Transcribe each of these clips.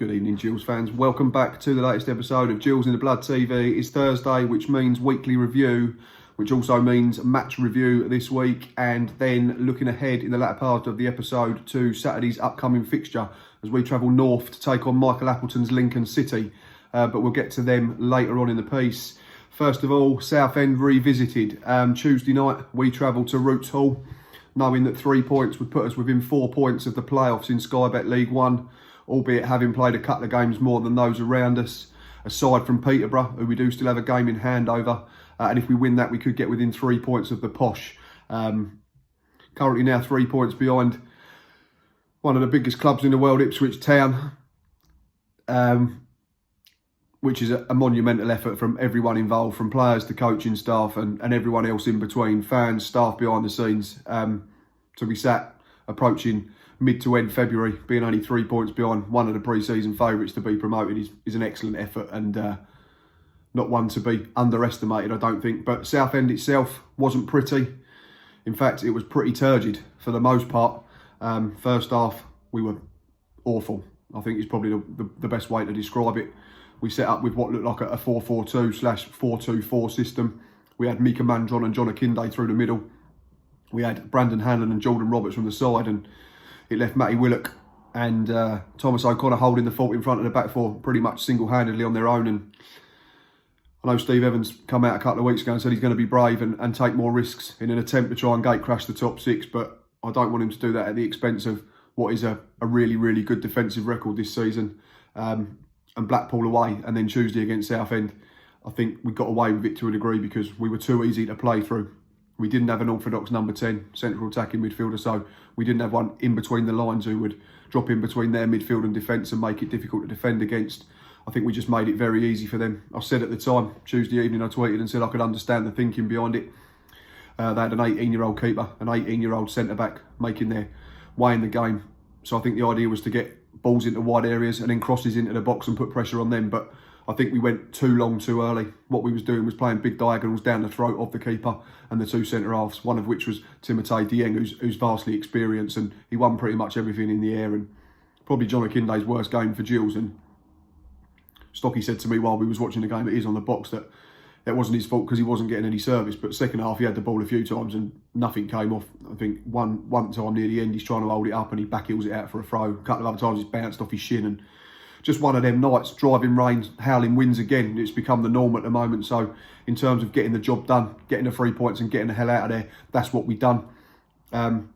Good evening, Gills fans. Welcome back to the latest episode of Gills in the Blood TV. It's Thursday, which means weekly review, which also means match review this week, and then looking ahead in the latter part of the episode to Saturday's upcoming fixture as we travel north to take on Michael Appleton's Lincoln City. But we'll get to them later on in the piece. First of all, Southend revisited. Tuesday night, we travelled to Roots Hall, knowing that 3 points would put us within 4 points of the playoffs in Sky Bet League One, albeit having played a couple of games more than those around us, aside from Peterborough, who we do still have a game in hand over. And if we win that, we could get within 3 points of the Posh. Currently now 3 points behind one of the biggest clubs in the world, Ipswich Town, which is a monumental effort from everyone involved, from players to coaching staff and everyone else in between, fans, staff behind the scenes. To be sat approaching mid to end February, being only 3 points behind one of the pre-season favourites to be promoted is an excellent effort, and not one to be underestimated, I don't think. But Southend itself wasn't pretty. In fact, it was pretty turgid for the most part. First half, we were awful. I think it's probably the best way to describe it. We set up with what looked like a 4-4-2/4-2-4 system. We had Mika Mandron and John Akinde through the middle. We had Brandon Hanlon and Jordan Roberts from the side, and it left Matty Willock and Thomas O'Connor holding the fort in front of the back four pretty much single-handedly on their own. And I know Steve Evans come out a couple of weeks ago and said he's going to be brave and take more risks in an attempt to try and gate crash the top six, but I don't want him to do that at the expense of what is a really, really good defensive record this season. And Blackpool away, and then Tuesday against Southend, I think we got away with it to a degree because we were too easy to play through. We didn't have an orthodox number 10 central attacking midfielder, so we didn't have one in between the lines who would drop in between their midfield and defence and make it difficult to defend against. I think we just made it very easy for them. I said at the time, Tuesday evening, I tweeted and said I could understand the thinking behind it. They had an 18-year-old keeper, an 18-year-old centre-back making their way in the game. So I think the idea was to get balls into wide areas and then crosses into the box and put pressure on them. But I think we went too long too early. What we was doing was playing big diagonals down the throat of the keeper and the two centre-halves, one of which was Timothée Dieng, who's vastly experienced, and he won pretty much everything in the air, and probably John Akinde's worst game for Gills. And Stocky said to me while we was watching the game, it is on the box, that it wasn't his fault because he wasn't getting any service. But second half, he had the ball a few times and nothing came off. I think one time near the end, he's trying to hold it up and he back heels it out for a throw. A couple of other times, he's bounced off his shin. And just one of them nights, driving rain, howling winds again. It's become the norm at the moment. So in terms of getting the job done, getting the 3 points and getting the hell out of there, that's what we've done. And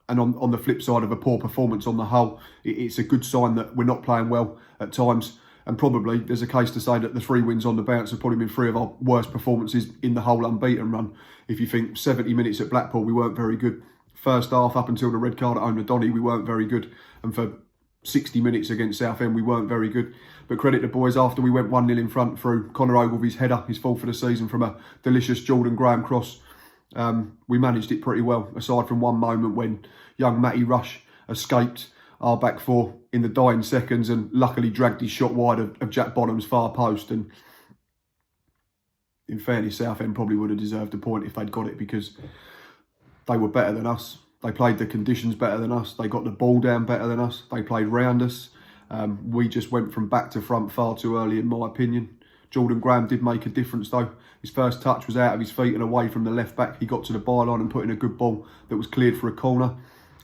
on the flip side of a poor performance on the whole, it's a good sign that we're not playing well at times. And probably there's a case to say that the 3 wins on the bounce have probably been 3 of our worst performances in the whole unbeaten run. If you think 70 minutes at Blackpool, we weren't very good. First half, up until the red card at home to Donny, we weren't very good. And for 60 minutes against Southend, we weren't very good. But credit the boys, after we went 1-0 in front through Connor Ogilvy's header, his fourth for the season, from a delicious Jordan Graham cross, we managed it pretty well, aside from one moment when young Matty Rush escaped our back four in the dying seconds and luckily dragged his shot wide of Jack Bonham's far post. And in fairness, Southend probably would have deserved a point if they'd got it, because they were better than us. They played the conditions better than us. They got the ball down better than us. They played round us. We just went from back to front far too early, in my opinion. Jordan Graham did make a difference though. His first touch was out of his feet and away from the left back. He got to the byline and put in a good ball that was cleared for a corner.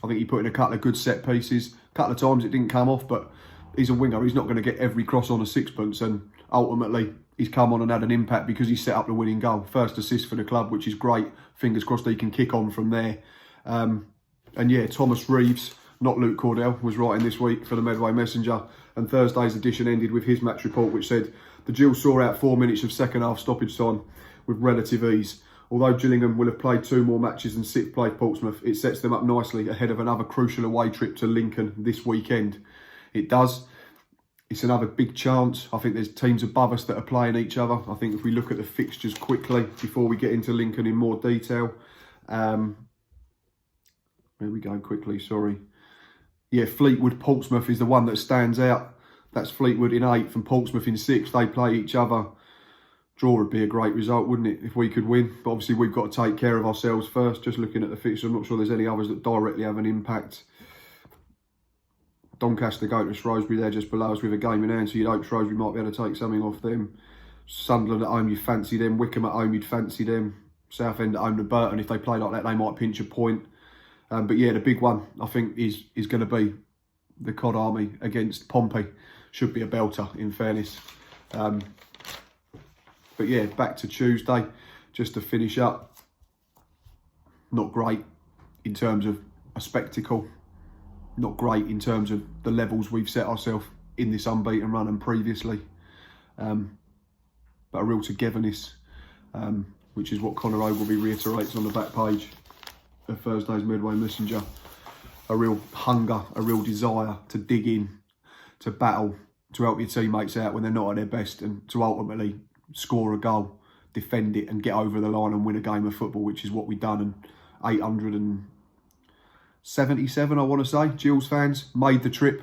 I think he put in a couple of good set pieces. A couple of times it didn't come off, but he's a winger. He's not going to get every cross on a sixpence, and ultimately he's come on and had an impact because he set up the winning goal. First assist for the club, which is great. Fingers crossed he can kick on from there. And yeah, Thomas Reeves, not Luke Cordell, was writing this week for the Medway Messenger, and Thursday's edition ended with his match report, which said the Gills saw out 4 minutes of second half stoppage time with relative ease. Although Gillingham will have played 2 more matches than Sixth played Portsmouth, it sets them up nicely ahead of another crucial away trip to Lincoln this weekend. It does. It's another big chance. I think there's teams above us that are playing each other. I think if we look at the fixtures quickly before we get into Lincoln in more detail. Where we go quickly, sorry. Yeah, Fleetwood Portsmouth is the one that stands out. That's Fleetwood in 8th and Portsmouth in 6th. They play each other. Draw would be a great result, wouldn't it, if we could win? But obviously we've got to take care of ourselves first. Just looking at the fixture, I'm not sure there's any others that directly have an impact. Doncaster go to Shrewsbury, they're just below us with a game in hand, so you'd hope Shrewsbury might be able to take something off them. Sunderland at home, you'd fancy them. Wickham at home, you'd fancy them. Southend at home to Burton, if they play like that, they might pinch a point. But yeah, the big one, I think, is going to be the Cod Army against Pompey. Should be a belter, in fairness. But yeah, back to Tuesday, just to finish up. Not great in terms of a spectacle. Not great in terms of the levels we've set ourselves in this unbeaten run and previously. But a real togetherness, which is what Conor Ogilvie reiterates on the back page of Thursday's Midway Messenger. A real hunger, a real desire to dig in, to battle, to help your teammates out when they're not at their best, and to ultimately score a goal, defend it and get over the line and win a game of football, which is what we've done. And 877, I want to say, Gills fans made the trip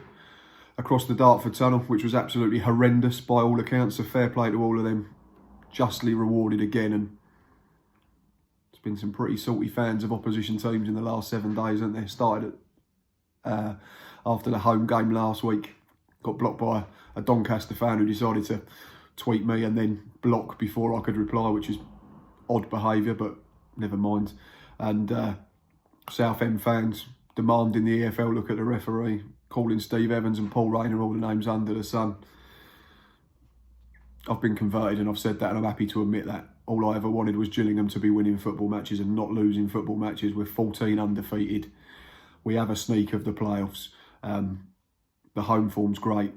across the Dartford Tunnel, which was absolutely horrendous by all accounts. So fair play to all of them, justly rewarded again. And there's been some pretty salty fans of opposition teams in the last 7 days, haven't there? Started after the home game last week, got blocked by a Doncaster fan who decided to tweet me and then block before I could reply, which is odd behaviour, but never mind. And Southend fans demanding the EFL look at the referee, calling Steve Evans and Paul Rayner all the names under the sun. I've been converted and I've said that, and I'm happy to admit that. All I ever wanted was Gillingham to be winning football matches and not losing football matches. We're 14 undefeated. We have a sneak of the playoffs. The home form's great.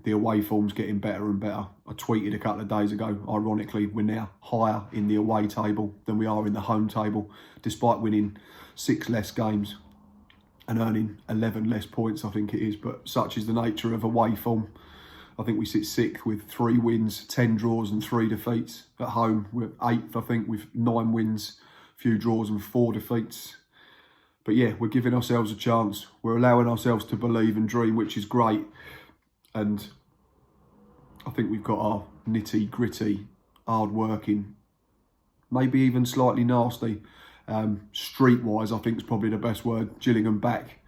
The away form's getting better and better. I tweeted a couple of days ago, ironically, we're now higher in the away table than we are in the home table, despite winning 6 less games and earning 11 less points, I think it is. But such is the nature of away form. I think we sit 6th with 3 wins, 10 draws and 3 defeats. At home, we're 8th, I think, with 9 wins, few draws and 4 defeats. But yeah, we're giving ourselves a chance. We're allowing ourselves to believe and dream, which is great. And I think we've got our nitty gritty, hard working, maybe even slightly nasty, streetwise, I think is probably the best word, Gillingham back.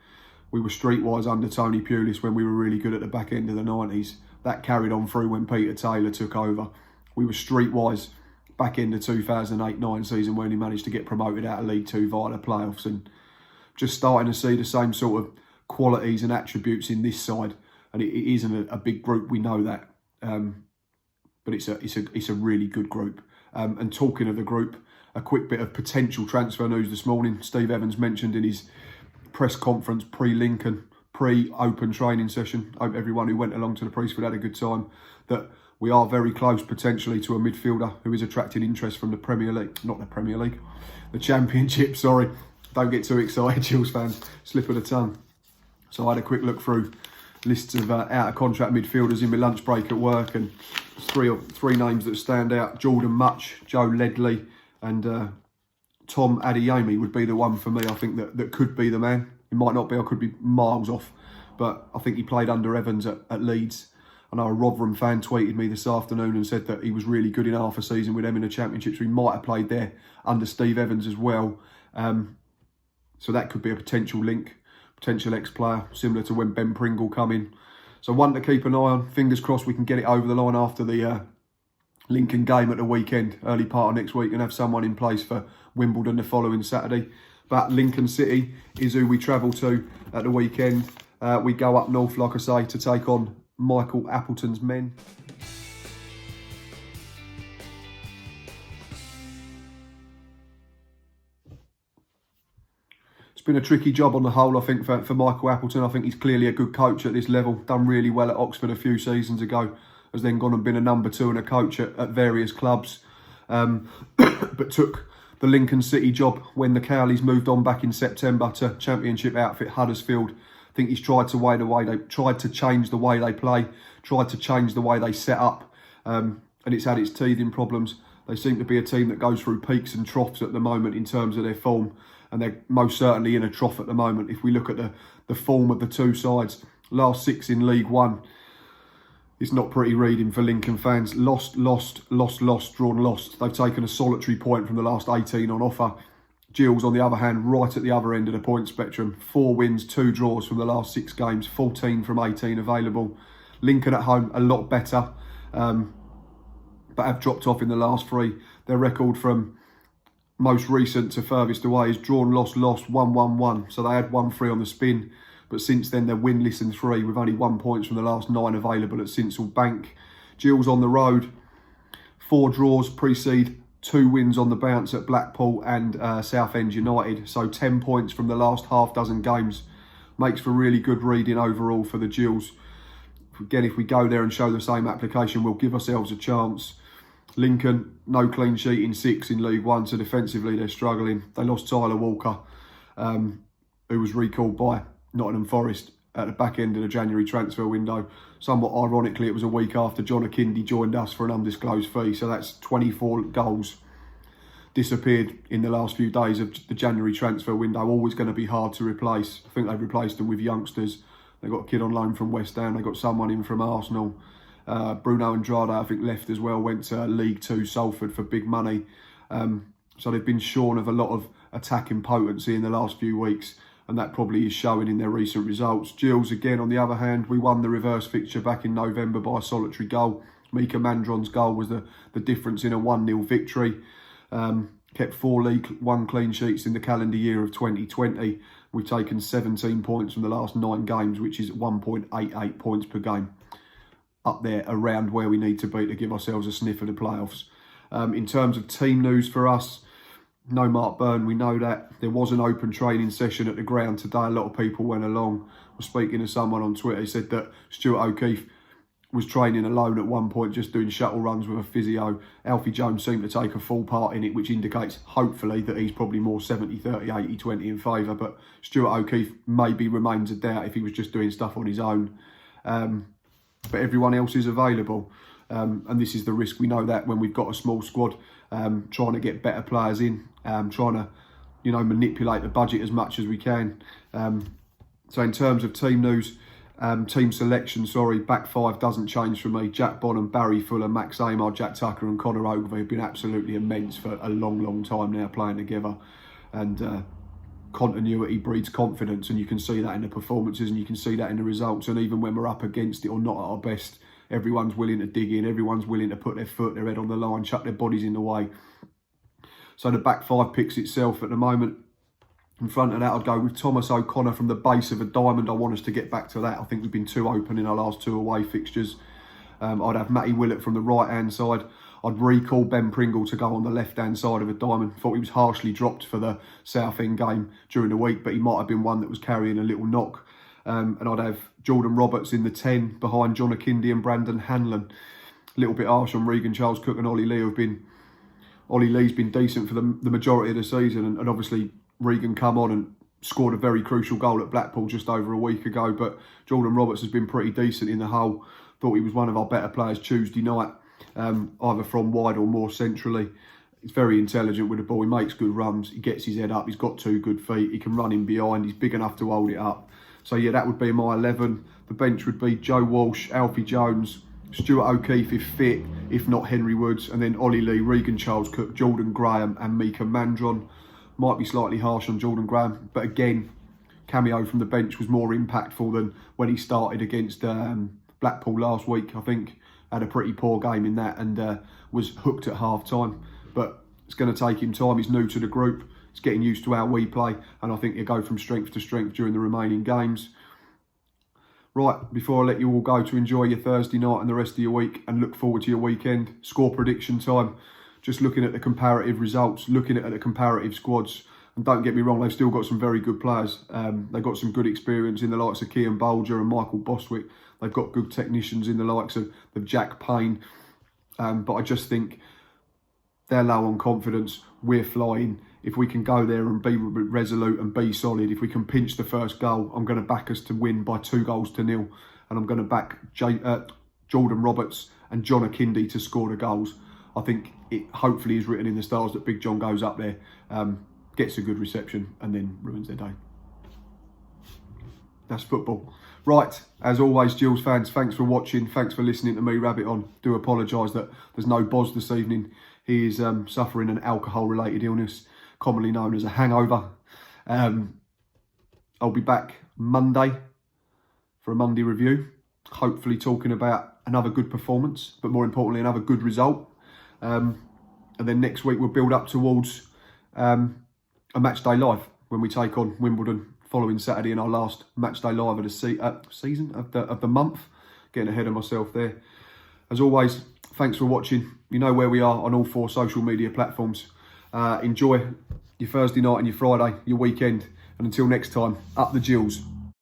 We were streetwise under Tony Pulis when we were really good at the back end of the 90s. That carried on through when Peter Taylor took over. We were streetwise back in the 2008-9 season when he managed to get promoted out of League Two via the playoffs, and just starting to see the same sort of qualities and attributes in this side. And it isn't a big group, we know that, but it's a really good group. And talking of the group, a quick bit of potential transfer news this morning. Steve Evans mentioned in his press conference pre-Lincoln, pre-open training session, I hope everyone who went along to the Priestfield had a good time, that we are very close potentially to a midfielder who is attracting interest from the Premier League, not the Premier League, the Championship, sorry. Don't get too excited, Gills fans, slip of the tongue. So I had a quick look through lists of out-of-contract midfielders in my lunch break at work, and three names that stand out. Jordan Much, Joe Ledley and Tom Adeyemi would be the one for me. I think that could be the man. He might not be, I could be miles off, but I think he played under Evans at Leeds. I know a Rotherham fan tweeted me this afternoon and said that he was really good in half a season with them in the Championship, so he might have played there under Steve Evans as well. So that could be a potential link, potential ex-player, similar to when Ben Pringle come in. So one to keep an eye on. Fingers crossed we can get it over the line after the Lincoln game at the weekend, early part of next week, and have someone in place for Wimbledon the following Saturday. But Lincoln City is who we travel to at the weekend. We go up north, like I say, to take on Michael Appleton's men. It's been a tricky job on the whole, I think, for Michael Appleton. I think he's clearly a good coach at this level. Done really well at Oxford a few seasons ago. Has then gone and been a number 2 and a coach at various clubs. But took the Lincoln City job when the Cowleys moved on back in September to Championship outfit Huddersfield. I think he's tried to change the way they play, tried to change the way they set up, and it's had its teething problems. They seem to be a team that goes through peaks and troughs at the moment in terms of their form, and they're most certainly in a trough at the moment. If we look at the form of the two sides, last 6 in League One, it's not pretty reading for Lincoln fans. Lost, drawn, lost. They've taken a solitary point from the last 18 on offer. Gills, on the other hand, right at the other end of the point spectrum. 4 wins, 2 draws from the last 6 games, 14 from 18 available. Lincoln at home, a lot better, but have dropped off in the last 3. Their record from most recent to furthest away is drawn, lost, 1-1-1. So they had 1-3 on the spin, but since then they're winless in 3 with only 1 point from the last 9 available at Sincil Bank. Gills on the road, 4 draws precede 2 wins on the bounce at Blackpool and Southend United. So 10 points from the last half dozen games makes for really good reading overall for the Gills. Again, if we go there and show the same application, we'll give ourselves a chance. Lincoln, no clean sheet in 6 in League One, so defensively they're struggling. They lost Tyler Walker, who was recalled by Nottingham Forest at the back end of the January transfer window. Somewhat ironically, it was a week after John Akindi joined us for an undisclosed fee, so that's 24 goals disappeared in the last few days of the January transfer window. Always going to be hard to replace. I think they've replaced them with youngsters. They've got a kid on loan from West Ham. They've got someone in from Arsenal. Bruno Andrade, I think, left as well, went to League 2 Salford for big money. So they've been shorn of a lot of attacking potency in the last few weeks, and that probably is showing in their recent results. Gills, again, on the other hand, we won the reverse fixture back in November by a solitary goal. Mika Mandron's goal was the difference in a 1-0 victory. Kept 4 League 1 clean sheets in the calendar year of 2020. We've taken 17 points from the last 9 games, which is 1.88 points per game. Up there around where we need to be to give ourselves a sniff of the playoffs. In terms of team news for us, no Mark Byrne, we know that. There was an open training session at the ground today. A lot of people went along. I was speaking to someone on Twitter. He said that Stuart O'Keefe was training alone at one point, just doing shuttle runs with a physio. Alfie Jones seemed to take a full part in it, which indicates, hopefully, that he's probably more 70-30, 80-20 in favour. But Stuart O'Keefe maybe remains a doubt if he was just doing stuff on his own. But everyone else is available. And this is the risk. We know that when we've got a small squad, trying to get better players in, trying to, manipulate the budget as much as we can. So in terms of team news, team selection, back 5 doesn't change for me. Jack Bonham, Barry Fuller, Max Amar, Jack Tucker and Conor Ogilvie have been absolutely immense for a long, long time now playing together. And continuity breeds confidence, and you can see that in the performances and you can see that in the results. And even when we're up against it or not at our best, everyone's willing to dig in, everyone's willing to put their head on the line, chuck their bodies in the way. So the back 5 picks itself at the moment. In front of that, I'd go with Thomas O'Connor from the base of a diamond. I want us to get back to that. I think we've been too open in our last 2 away fixtures. I'd have Matty Willett from the right-hand side. I'd recall Ben Pringle to go on the left-hand side of a diamond. Thought he was harshly dropped for the Southend game during the week, but he might have been one that was carrying a little knock. And I'd have Jordan Roberts in the 10 behind John Akindi and Brandon Hanlon. A little bit harsh on Regan Charles Cook and Ollie Lee. Ollie Lee's been decent for the majority of the season, and obviously Regan come on and scored a very crucial goal at Blackpool just over a week ago. But Jordan Roberts has been pretty decent in the whole. Thought he was one of our better players Tuesday night, either from wide or more centrally. He's very intelligent with the ball. He makes good runs. He gets his head up. He's got 2 good feet. He can run in behind. He's big enough to hold it up. So yeah, that would be my 11. The bench would be Joe Walsh, Alfie Jones, Stuart O'Keefe if fit, if not Henry Woods, and then Ollie Lee, Regan Charles Cook, Jordan Graham and Mika Mandron. Might be slightly harsh on Jordan Graham, but again, cameo from the bench was more impactful than when he started against Blackpool last week. I think had a pretty poor game in that and was hooked at half-time. But it's going to take him time. He's new to the group. He's getting used to how we play, and I think he'll go from strength to strength during the remaining games. Right, before I let you all go to enjoy your Thursday night and the rest of your week and look forward to your weekend, score prediction time. Just looking at the comparative results, looking at the comparative squads. And don't get me wrong, they've still got some very good players. They've got some good experience in the likes of Kean Bolger and Michael Bostwick. They've got good technicians in the likes of Jack Payne. But I just think they're low on confidence. We're flying. If we can go there and be resolute and be solid, if we can pinch the first goal, I'm going to back us to win by 2-0. And I'm going to back Jordan Roberts and John Akindi to score the goals. I think it hopefully is written in the stars that Big John goes up there, gets a good reception and then ruins their day. That's football. Right, as always, Gills fans, thanks for watching. Thanks for listening to me rabbit on. Do apologise that there's no Boz this evening. He is suffering an alcohol-related illness. commonly known as a hangover. I'll be back Monday for a Monday review, hopefully talking about another good performance, but more importantly, another good result. And then next week we'll build up towards a match day live when we take on Wimbledon following Saturday in our last match day live of the season, of the month. Getting ahead of myself there. As always, thanks for watching. You know where we are on all 4 social media platforms. Enjoy your Thursday night and your Friday, your weekend. And until next time, up the Gills.